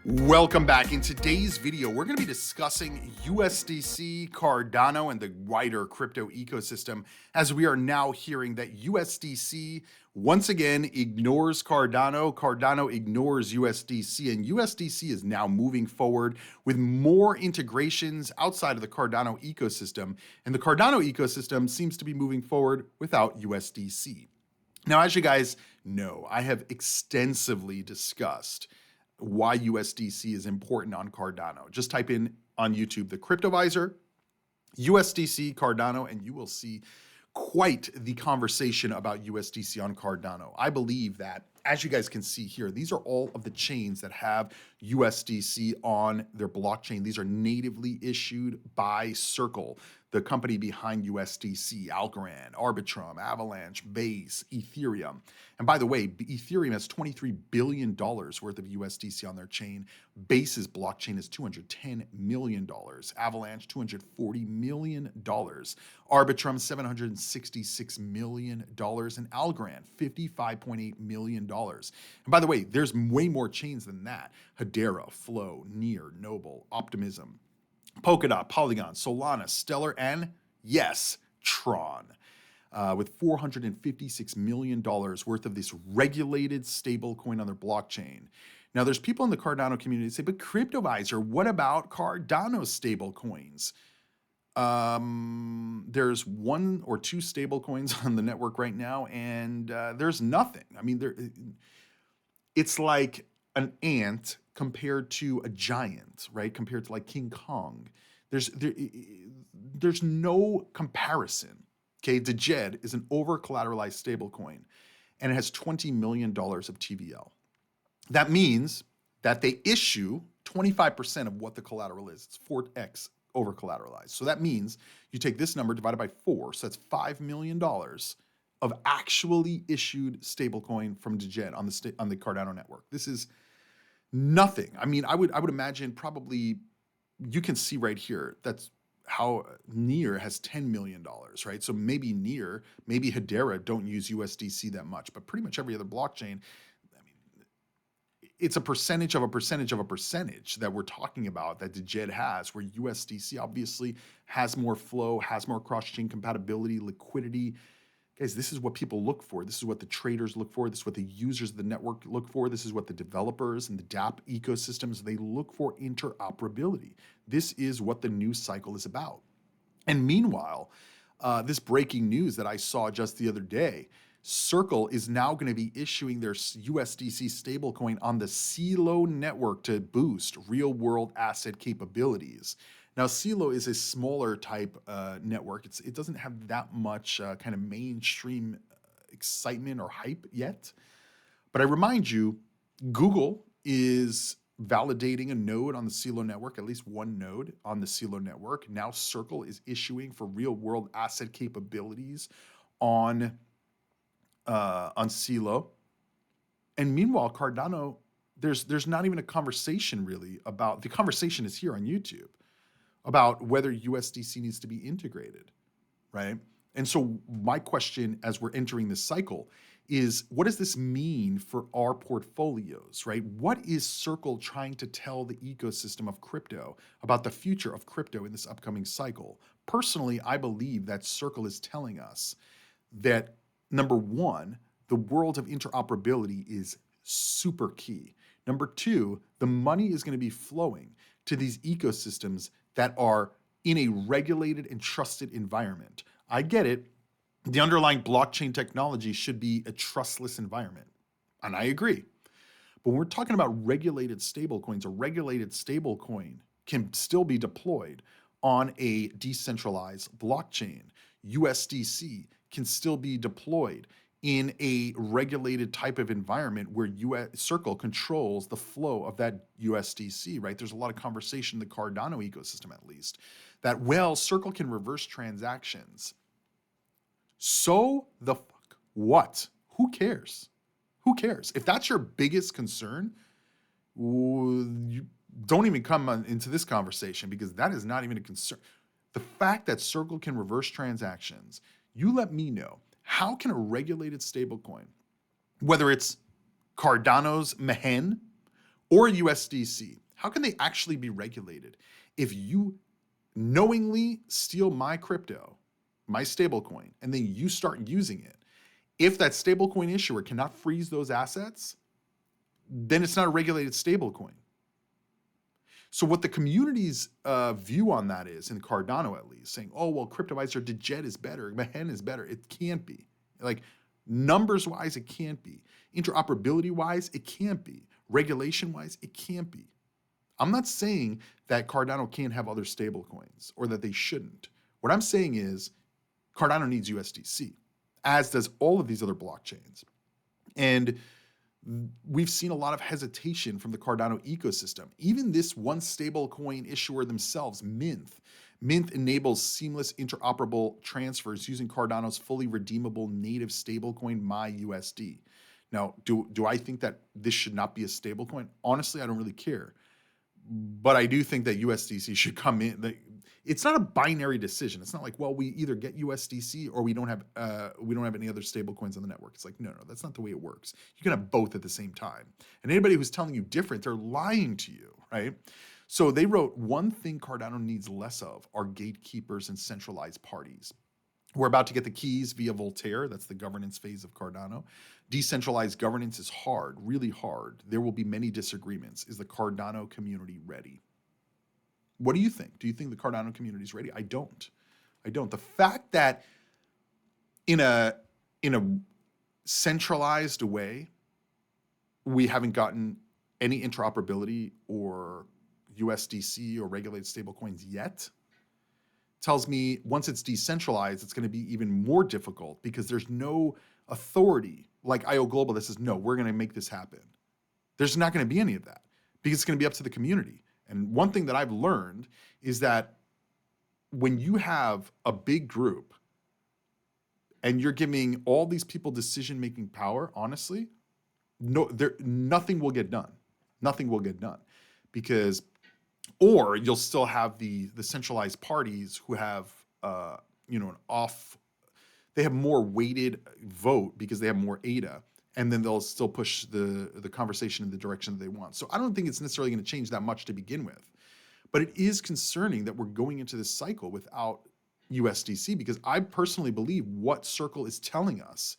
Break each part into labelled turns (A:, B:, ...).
A: Welcome back. In today's video, we're going to be discussing USDC, Cardano, and the wider crypto ecosystem, as we are now hearing that USDC once again ignores Cardano, Cardano ignores USDC, and USDC is now moving forward with more integrations outside of the Cardano ecosystem, and the Cardano ecosystem seems to be moving forward without USDC. Now, as you guys know, I have extensively discussed why USDC is important on Cardano. Just type in on YouTube the Cryptoviser, USDC, Cardano, and you will see quite the conversation about USDC on Cardano. I believe that, as you guys can see here, these are all of the chains that have USDC on their blockchain. These are natively issued by Circle, the company behind USDC, Algorand, Arbitrum, Avalanche, Base, Ethereum. And by the way, Ethereum has $23 billion worth of USDC on their chain. Base's blockchain is $210 million. Avalanche, $240 million. Arbitrum, $766 million. And Algorand, $55.8 million. And by the way, there's way more chains than that. Hedera, Flow, Near, Noble, Optimism, Polkadot, Polygon, Solana, Stellar, and yes, Tron, with $456 million worth of this regulated stablecoin on their blockchain. Now, there's people in the Cardano community that say, but Cryptoviser, what about Cardano stablecoins? There's one or two stablecoins on the network right now, and there's nothing. I mean, it's like an ant compared to a giant, right? Compared to like King Kong. There's no comparison. Okay, DJED is an over-collateralized stablecoin, and it has $20 million of TVL. That means that they issue 25% of what the collateral is. It's 4x over-collateralized. So that means you take this number divided by 4, so that's $5 million of actually issued stablecoin from DJED on the Cardano network. This is nothing. I mean, I would imagine probably, you can see right here, that's how Near has $10 million, right? So maybe Near, maybe Hedera don't use USDC that much, but pretty much every other blockchain, I mean, it's a percentage of a percentage of a percentage that we're talking about that DJED has, where USDC obviously has more flow, has more cross-chain compatibility, liquidity. Guys, this is what people look for. This is what the traders look for. This is what the users of the network look for. This is what the developers and the dApp ecosystems, they look for interoperability. This is what the news cycle is about. And meanwhile, this breaking news that I saw just the other day, Circle is now going to be issuing their USDC stablecoin on the CELO network to boost real-world asset capabilities. Now, CELO is a smaller type network. It doesn't have that much kind of mainstream excitement or hype yet. But I remind you, Google is validating a node on the CELO network, at least one node on the CELO network. Now Circle is issuing for real-world asset capabilities on CELO. And meanwhile, Cardano, there's not even a conversation really about, the conversation is here on YouTube, about whether USDC needs to be integrated, right? And so my question as we're entering this cycle is, what does this mean for our portfolios, right? What is Circle trying to tell the ecosystem of crypto about the future of crypto in this upcoming cycle? Personally, I believe that Circle is telling us that, number one, the world of interoperability is super key. Number two, the money is going to be flowing to these ecosystems that are in a regulated and trusted environment. I get it. The underlying blockchain technology should be a trustless environment. And I agree. But when we're talking about regulated stablecoins, a regulated stablecoin can still be deployed on a decentralized blockchain. USDC can still be deployed in a regulated type of environment where Circle controls the flow of that USDC, right? There's a lot of conversation in the Cardano ecosystem, at least, that, well, Circle can reverse transactions. So the fuck what? Who cares? Who cares? If that's your biggest concern, you don't even come into this conversation, because that is not even a concern. The fact that Circle can reverse transactions, you let me know. How can a regulated stablecoin, whether it's Cardano's Mehen or USDC, how can they actually be regulated? If you knowingly steal my crypto, my stablecoin, and then you start using it, if that stablecoin issuer cannot freeze those assets, then it's not a regulated stablecoin. So what the community's view on that is, in Cardano at least, saying, oh, well, Cryptoviser Degen is better, Mahen is better. It can't be. Like, numbers-wise, it can't be. Interoperability-wise, it can't be. Regulation-wise, it can't be. I'm not saying that Cardano can't have other stablecoins or that they shouldn't. What I'm saying is Cardano needs USDC, as does all of these other blockchains. And we've seen a lot of hesitation from the Cardano ecosystem. Even this one stablecoin issuer themselves, Mint. Mint enables seamless interoperable transfers using Cardano's fully redeemable native stablecoin, MyUSD. Now, do I think that this should not be a stablecoin? Honestly, I don't really care. But I do think that USDC should come in. It's not a binary decision. It's not like, well, we either get USDC or we don't have any other stable coins on the network. It's like, no, that's not the way it works. You can have both at the same time. And anybody who's telling you different, they're lying to you, right? So they wrote, one thing Cardano needs less of are gatekeepers and centralized parties. We're about to get the keys via Voltaire. That's the governance phase of Cardano. Decentralized governance is hard, really hard. There will be many disagreements. Is the Cardano community ready? What do you think? Do you think the Cardano community is ready? I don't. The fact that in a centralized way, we haven't gotten any interoperability or USDC or regulated stablecoins yet tells me once it's decentralized, it's going to be even more difficult because there's no authority like IO Global that says, no, we're going to make this happen. There's not going to be any of that because it's going to be up to the community. And one thing that I've learned is that when you have a big group and you're giving all these people decision-making power, honestly, nothing will get done. Nothing will get done because, or you'll still have the centralized parties who have, they have more weighted vote because they have more ADA, and then they'll still push the conversation in the direction that they want. So I don't think it's necessarily going to change that much to begin with. But it is concerning that we're going into this cycle without USDC because I personally believe what Circle is telling us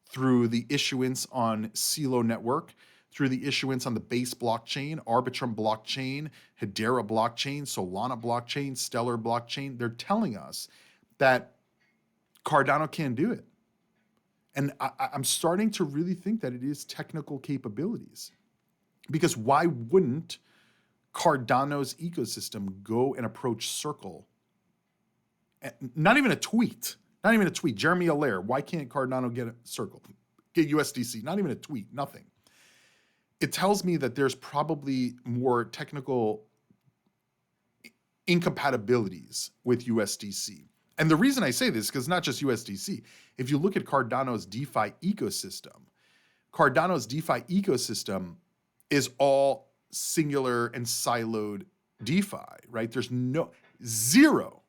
A: through the issuance on CELO network, through the issuance on the Base blockchain, Arbitrum blockchain, Hedera blockchain, Solana blockchain, Stellar blockchain, they're telling us that Cardano can do it. And I'm starting to really think that it is technical capabilities. Because why wouldn't Cardano's ecosystem go and approach Circle? Not even a tweet. Jeremy Allaire, why can't Cardano get a Circle? Get USDC, not even a tweet, nothing. It tells me that there's probably more technical incompatibilities with USDC. And the reason I say this is because not just USDC. If you look at Cardano's DeFi ecosystem is all singular and siloed DeFi, right? There's zero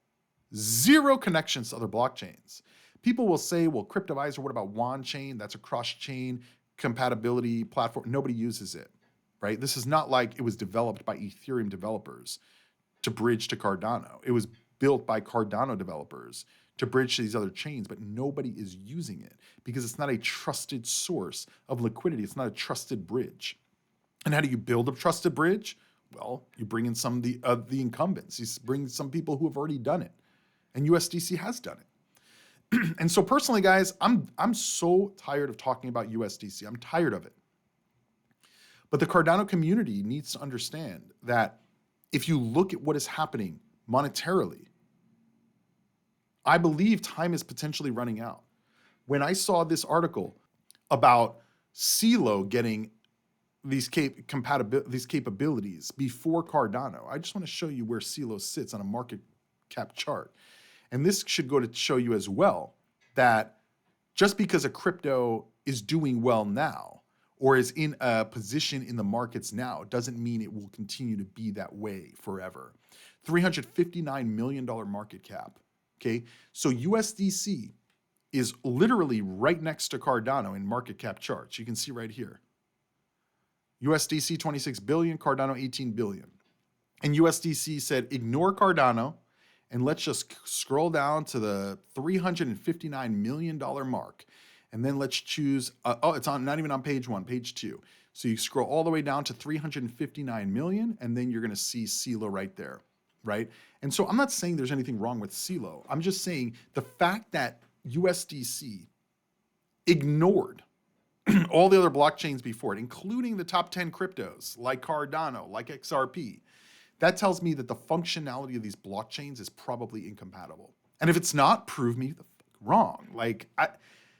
A: connections to other blockchains. People will say, well, Cryptoviser, what about Wand Chain? That's a cross-chain compatibility platform. Nobody uses it, right? This is not like it was developed by Ethereum developers to bridge to Cardano. It was built by Cardano developers to bridge to these other chains, but nobody is using it because it's not a trusted source of liquidity. It's not a trusted bridge. And how do you build a trusted bridge? Well, you bring in some of the incumbents. You bring some people who have already done it, and USDC has done it. And so personally, guys, I'm so tired of talking about USDC. I'm tired of it. But the Cardano community needs to understand that if you look at what is happening monetarily, I believe time is potentially running out. When I saw this article about CELO getting these capabilities before Cardano, I just want to show you where CELO sits on a market cap chart. And this should go to show you as well that just because a crypto is doing well now or is in a position in the markets now doesn't mean it will continue to be that way forever. $359 million market cap, okay? So USDC is literally right next to Cardano in market cap charts. You can see right here. USDC 26 billion, Cardano 18 billion. And USDC said, ignore Cardano and let's just scroll down to the $359 million mark. And then let's choose, it's on not even on page one, page two. So you scroll all the way down to 359 million, and then you're gonna see CELO right there, right? And so I'm not saying there's anything wrong with CELO. I'm just saying the fact that USDC ignored all the other blockchains before it, including the top 10 cryptos like Cardano, like XRP, that tells me that the functionality of these blockchains is probably incompatible. And if it's not, prove me the fuck wrong.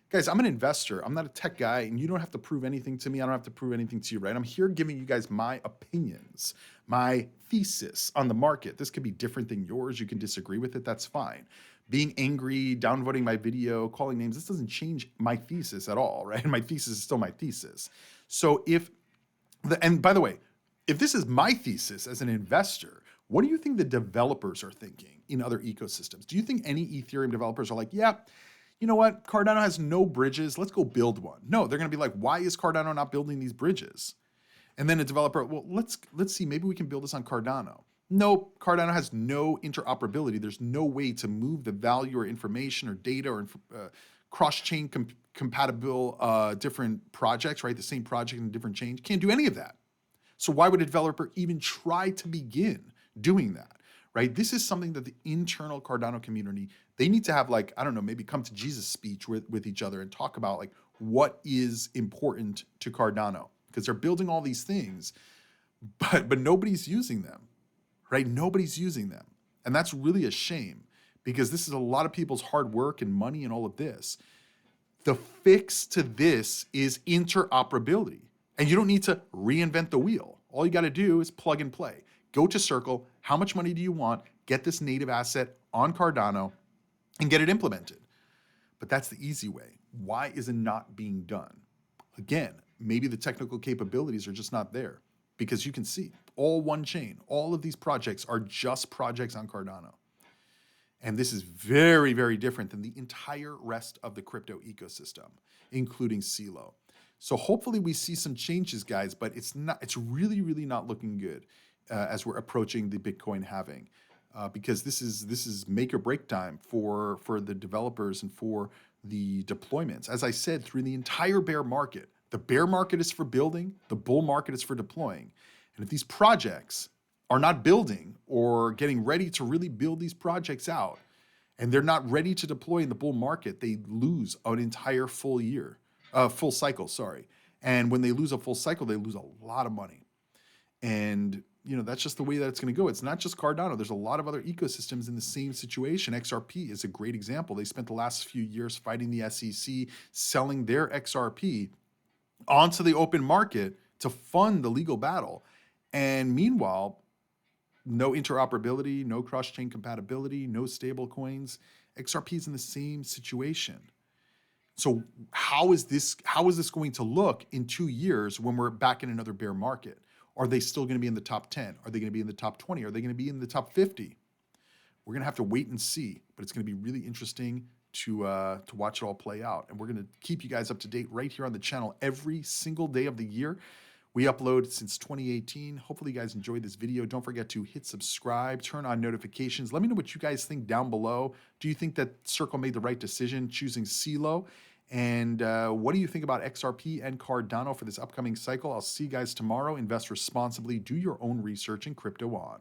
A: Guys, I'm an investor. I'm not a tech guy, and you don't have to prove anything to me. I don't have to prove anything to you, right? I'm here giving you guys my opinions, my thesis on the market. This could be different than yours. You can disagree with it. That's fine. Being angry, downvoting my video, calling names, this doesn't change my thesis at all, right? My thesis is still my thesis. So and by the way, if this is my thesis as an investor, what do you think the developers are thinking in other ecosystems? Do you think any Ethereum developers are like, yeah, you know what? Cardano has no bridges. Let's go build one. No, they're going to be like, why is Cardano not building these bridges? And then a developer, well, let's see, maybe we can build this on Cardano. Nope, Cardano has no interoperability. There's no way to move the value or information or data or cross-chain compatible different projects, right? The same project in a different chain. Can't do any of that. So why would a developer even try to begin doing that, right? This is something that the internal Cardano community, they need to have like, I don't know, maybe come to Jesus speech with each other and talk about like what is important to Cardano, because they're building all these things, but nobody's using them, right? Nobody's using them. And that's really a shame, because this is a lot of people's hard work and money and all of this. The fix to this is interoperability. And you don't need to reinvent the wheel. All you got to do is plug and play. Go to Circle. How much money do you want? Get this native asset on Cardano and get it implemented. But that's the easy way. Why is it not being done? Again, maybe the technical capabilities are just not there, because you can see all one chain. All of these projects are just projects on Cardano. And this is very, very different than the entire rest of the crypto ecosystem, including CELO. So hopefully we see some changes, guys, but it's really, really not looking good as we're approaching the Bitcoin halving, because this is make or break time for the developers and for the deployments. As I said, through the entire bear market, the bear market is for building, the bull market is for deploying. And if these projects are not building or getting ready to really build these projects out, and they're not ready to deploy in the bull market, they lose an entire full cycle, sorry. And when they lose a full cycle, they lose a lot of money. And that's just the way that it's going to go. It's not just Cardano. There's a lot of other ecosystems in the same situation. XRP is a great example. They spent the last few years fighting the SEC, selling their XRP onto the open market to fund the legal battle. And meanwhile, no interoperability, no cross-chain compatibility, no stable coins. XRP is in the same situation. So how is this going to look in 2 years when we're back in another bear market? Are they still going to be in the top 10? Are they going to be in the top 20? Are they going to be in the top 50? We're going to have to wait and see, but it's going to be really interesting to watch it all play out. And we're going to keep you guys up to date right here on the channel every single day of the year. We upload since 2018. Hopefully you guys enjoyed this video. Don't forget to hit subscribe, turn on notifications. Let me know what you guys think down below. Do you think that Circle made the right decision choosing CELO? And what do you think about XRP and Cardano for this upcoming cycle? I'll see you guys tomorrow. Invest responsibly. Do your own research in crypto on.